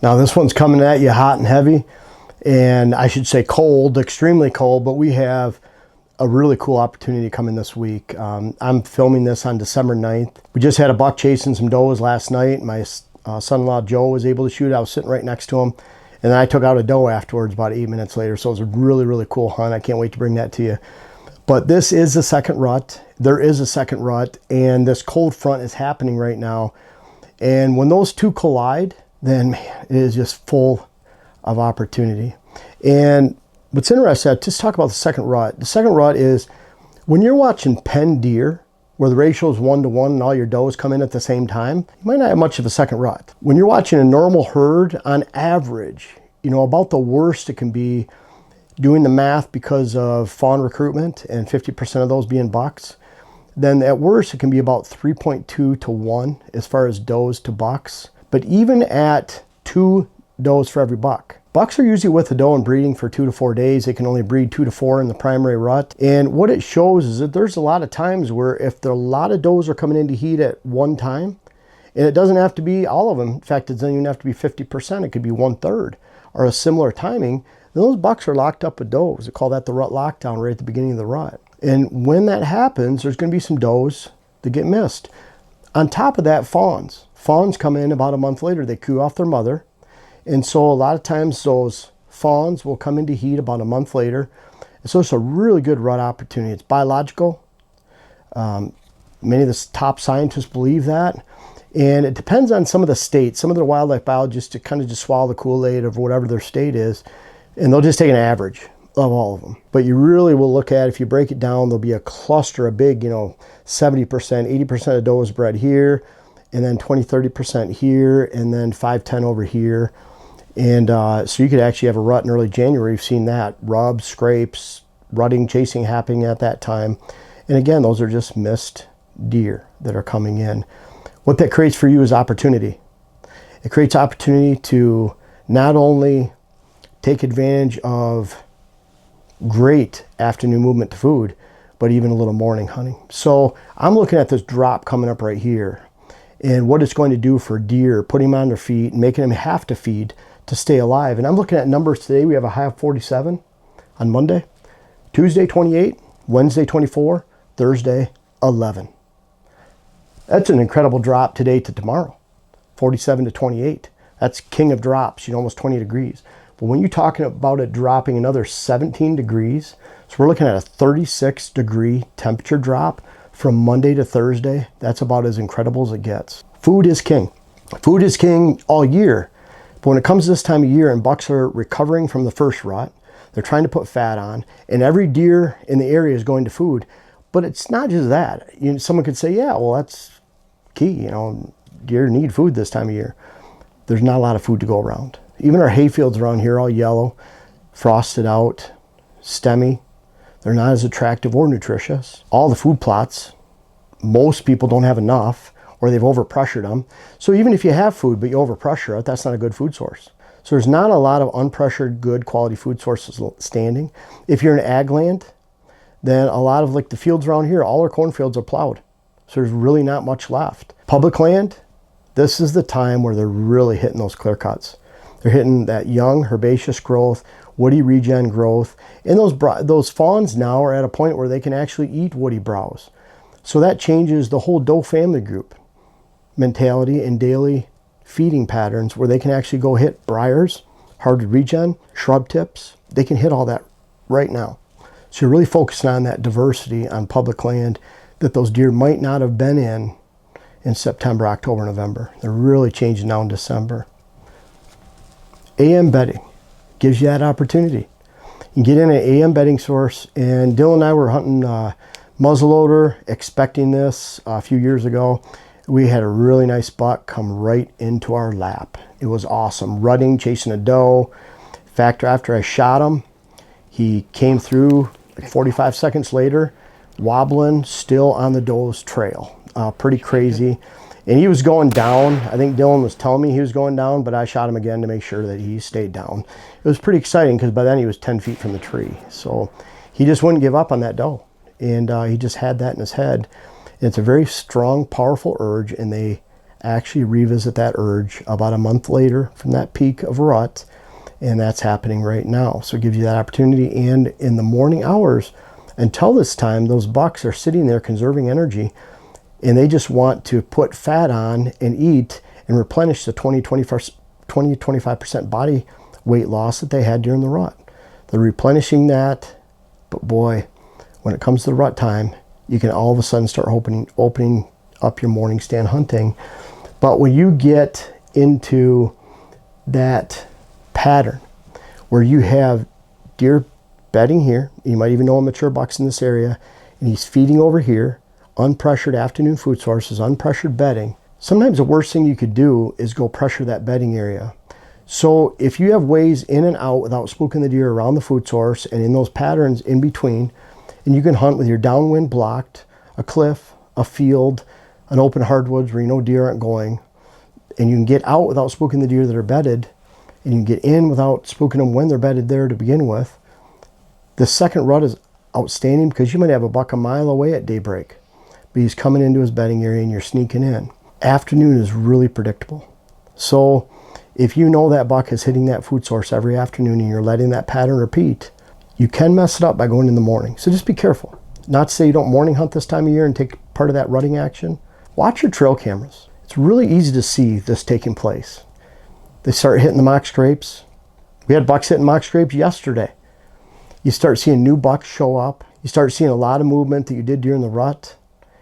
Now this one's coming at you hot and heavy, and I should say cold, extremely cold, but we have a really cool opportunity coming this week. I'm filming this on December 9th. We just had a buck chasing some does last night. My son-in-law Joe was able to shoot. I was sitting right next to him. And then I took out a doe afterwards about 8 minutes later. So it was a really, really cool hunt. I can't wait to bring that to you. But this is the second rut. There is a second rut, and this cold front is happening right now. And when those two collide, then man, it is just full of opportunity. And what's interesting, just talk about the second rut. The second rut is when you're watching pen deer, where the ratio is 1-to-1 and all your does come in at the same time, you might not have much of a second rut. When you're watching a normal herd, on average, about the worst it can be, doing the math because of fawn recruitment and 50% of those being bucks, then at worst it can be about 3.2 to 1 as far as does to bucks. But even at 2 does for every buck, bucks are usually with the doe and breeding for 2 to 4 days. They can only breed 2 to 4 in the primary rut. And what it shows is that there's a lot of times where if a lot of does are coming into heat at one time, and it doesn't have to be all of them. In fact, it doesn't even have to be 50%. It could be 1/3 or a similar timing. Then those bucks are locked up with does. They call that the rut lockdown right at the beginning of the rut. And when that happens, there's going to be some does that get missed. On top of that, fawns. Fawns come in about a month later. They coo off their mother. And so a lot of times those fawns will come into heat about a month later. And so it's a really good rut opportunity. It's biological. Many of the top scientists believe that. And it depends on some of the states. Some of the wildlife biologists to kind of just swallow the Kool-Aid of whatever their state is. And they'll just take an average of all of them. But you really will look at, if you break it down, there'll be a cluster, a big, 70%, 80% of does bred here, and then 20, 30% here, and then 5, 10 over here. And so you could actually have a rut in early January. You've seen that. Rubs, scrapes, rutting, chasing happening at that time. And again, those are just missed deer that are coming in. What that creates for you is opportunity. It creates opportunity to not only take advantage of great afternoon movement to food, but even a little morning hunting. So I'm looking at this drop coming up right here and what it's going to do for deer, putting them on their feet and making them have to feed to stay alive. And I'm looking at numbers today. We have a high of 47 on Monday, Tuesday 28, Wednesday 24, Thursday 11. That's an incredible drop today to tomorrow, 47 to 28. That's king of drops, almost 20 degrees. But when you're talking about it dropping another 17 degrees, so we're looking at a 36 degree temperature drop from Monday to Thursday. That's about as incredible as it gets. Food is king. Food is king all year. But when it comes to this time of year and bucks are recovering from the first rut, they're trying to put fat on, and every deer in the area is going to food. But it's not just that. Someone could say, yeah, well, that's key. Deer need food this time of year. There's not a lot of food to go around. Even our hay fields around here, all yellow, frosted out, stemmy. They're not as attractive or nutritious. All the food plots, most people don't have enough, or they've overpressured them. So even if you have food, but you overpressure it, that's not a good food source. So there's not a lot of unpressured, good quality food sources standing. If you're in ag land, then a lot of the fields around here, all our cornfields are plowed. So there's really not much left. Public land, this is the time where they're really hitting those clear cuts. They're hitting that young herbaceous growth, woody regen growth. And those fawns now are at a point where they can actually eat woody browse. So that changes the whole doe family group mentality and daily feeding patterns, where they can actually go hit briars, hard to regen, shrub tips. They can hit all that right now. So you're really focusing on that diversity on public land that those deer might not have been in September, October, November. They're really changing now in December. AM bedding gives you that opportunity. You get in an AM bedding source, and Dylan and I were hunting muzzleloader, expecting this a few years ago. We had a really nice buck come right into our lap. It was awesome. Rutting, chasing a doe. In fact, after I shot him, he came through 45 seconds later, wobbling, still on the doe's trail. Pretty crazy. And he was going down. I think Dylan was telling me he was going down, but I shot him again to make sure that he stayed down. It was pretty exciting because by then he was 10 feet from the tree. So he just wouldn't give up on that doe. And he just had that in his head. And it's a very strong, powerful urge, and they actually revisit that urge about a month later from that peak of rut, and that's happening right now. So it gives you that opportunity. And in the morning hours, until this time, those bucks are sitting there conserving energy, and they just want to put fat on and eat and replenish the 20-25% body weight loss that they had during the rut. They're replenishing that, but boy, when it comes to the rut time, you can all of a sudden start opening up your morning stand hunting. But when you get into that pattern where you have deer bedding here, you might even know a mature buck's in this area, and he's feeding over here, unpressured afternoon food sources, unpressured bedding. Sometimes the worst thing you could do is go pressure that bedding area. So if you have ways in and out without spooking the deer around the food source and in those patterns in between, and you can hunt with your downwind blocked, a cliff, a field, an open hardwoods where you know deer aren't going, and you can get out without spooking the deer that are bedded, and you can get in without spooking them when they're bedded there to begin with. The second rut is outstanding because you might have a buck a mile away at daybreak, but he's coming into his bedding area and you're sneaking in. Afternoon is really predictable. So if you know that buck is hitting that food source every afternoon and you're letting that pattern repeat, you can mess it up by going in the morning. So just be careful. Not to say you don't morning hunt this time of year and take part of that rutting action. Watch your trail cameras. It's really easy to see this taking place. They start hitting the mock scrapes. We had bucks hitting mock scrapes yesterday. You start seeing new bucks show up. You start seeing a lot of movement that you did during the rut.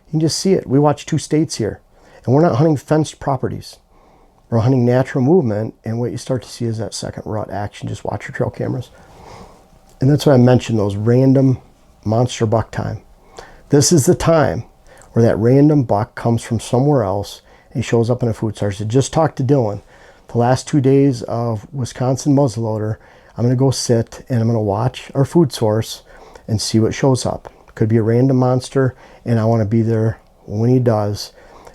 You can just see it. We watch 2 states here, and we're not hunting fenced properties. We're hunting natural movement, and what you start to see is that second rut action. Just watch your trail cameras. And that's why I mentioned those random monster buck time. This is the time where that random buck comes from somewhere else and he shows up in a food source. I just talked to Dylan. The last 2 days of Wisconsin muzzleloader, I'm going to go sit and I'm going to watch our food source and see what shows up. Could be a random monster, and I want to be there when he does.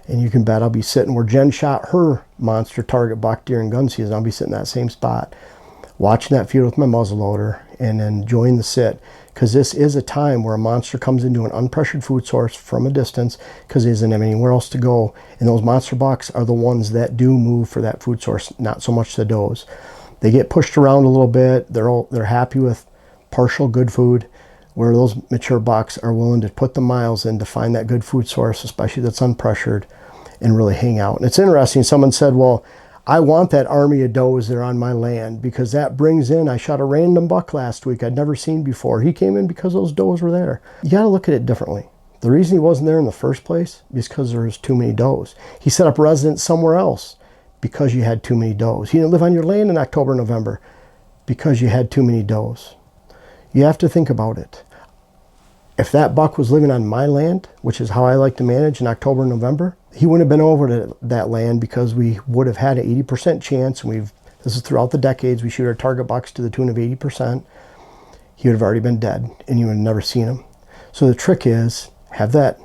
And you can bet I'll be sitting where Jen shot her monster target buck during gun season. I'll be sitting in that same spot, watching that field with my muzzleloader and enjoying the sit. Because this is a time where a monster comes into an unpressured food source from a distance because he doesn't have anywhere else to go. And those monster bucks are the ones that do move for that food source, not so much the does. They get pushed around a little bit. They're happy with partial good food, where those mature bucks are willing to put the miles in to find that good food source, especially that's unpressured, and really hang out. And it's interesting, someone said, well, I want that army of does there on my land because that brings in, I shot a random buck last week I'd never seen before. He came in because those does were there. You got to look at it differently. The reason he wasn't there in the first place is because there was too many does. He set up residence somewhere else because you had too many does. He didn't live on your land in October, November because you had too many does. You have to think about it. If that buck was living on my land, which is how I like to manage in October and November, he wouldn't have been over to that land because we would have had an 80% chance. And this is throughout the decades, we shoot our target bucks to the tune of 80%. He would have already been dead and you would have never seen him. So the trick is have that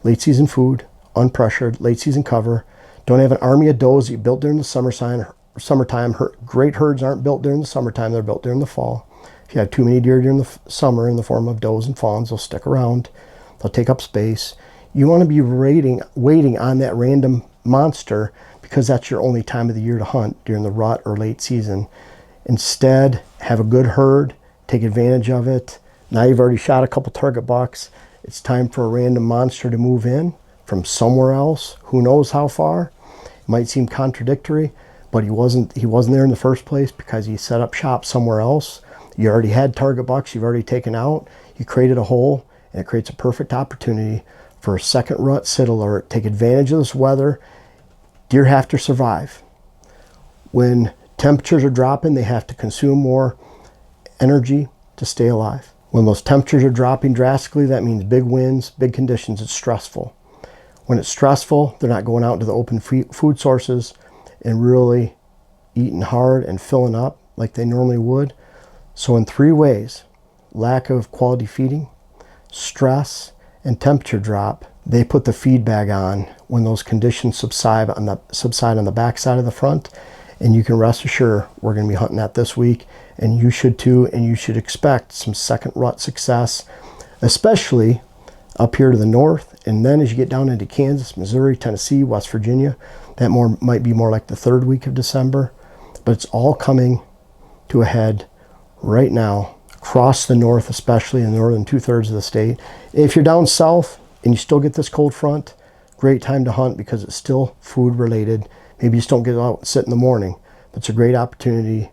late season food, unpressured, late season cover. Don't have an army of does that you built during the summertime. Great herds aren't built during the summertime, they're built during the fall. If you have too many deer during the summer in the form of does and fawns, they'll stick around. They'll take up space. You want to be waiting on that random monster because that's your only time of the year to hunt during the rut or late season. Instead, have a good herd, take advantage of it. Now you've already shot a couple target bucks. It's time for a random monster to move in from somewhere else. Who knows how far? It might seem contradictory, but he wasn't there in the first place because he set up shop somewhere else. You already had target bucks you've already taken out. You created a hole, and it creates a perfect opportunity for a second rut sit alert. Take advantage of this weather. Deer have to survive. When temperatures are dropping, they have to consume more energy to stay alive. When those temperatures are dropping drastically, that means big winds, big conditions. It's stressful. When it's stressful, they're not going out into the open food sources and really eating hard and filling up like they normally would. So in 3 ways, lack of quality feeding, stress, and temperature drop, they put the feed bag on when those conditions subside on the back side of the front. And you can rest assured we're going to be hunting that this week, and you should too, and you should expect some second rut success, especially up here to the north. And then as you get down into Kansas, Missouri, Tennessee, West Virginia, That might be more like the 3rd week of December, but it's all coming to a head right now across the north, especially in the northern 2/3 of the state. If you're down south and you still get this cold front, great time to hunt because it's still food related. Maybe you just don't get out and sit in the morning, but it's a great opportunity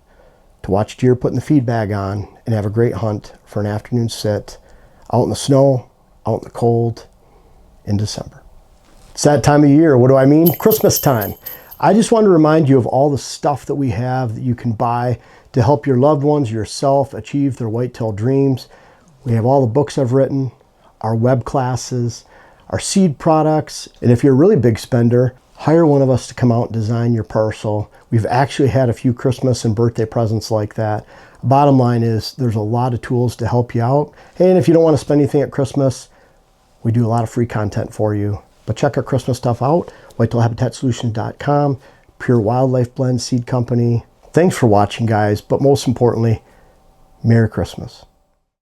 to watch deer putting the feed bag on and have a great hunt for an afternoon sit out in the snow, out in the cold in December. It's that time of year. What do I mean? Christmas time. I just want to remind you of all the stuff that we have that you can buy to help your loved ones, yourself, achieve their whitetail dreams. We have all the books I've written, our web classes, our seed products, and if you're a really big spender, hire one of us to come out and design your parcel. We've actually had a few Christmas and birthday presents like that. Bottom line is there's a lot of tools to help you out. And if you don't want to spend anything at Christmas, we do a lot of free content for you. But check our Christmas stuff out, whitetailhabitatsolutions.com, Pure Wildlife Blend Seed Company. Thanks for watching, guys, but most importantly, Merry Christmas.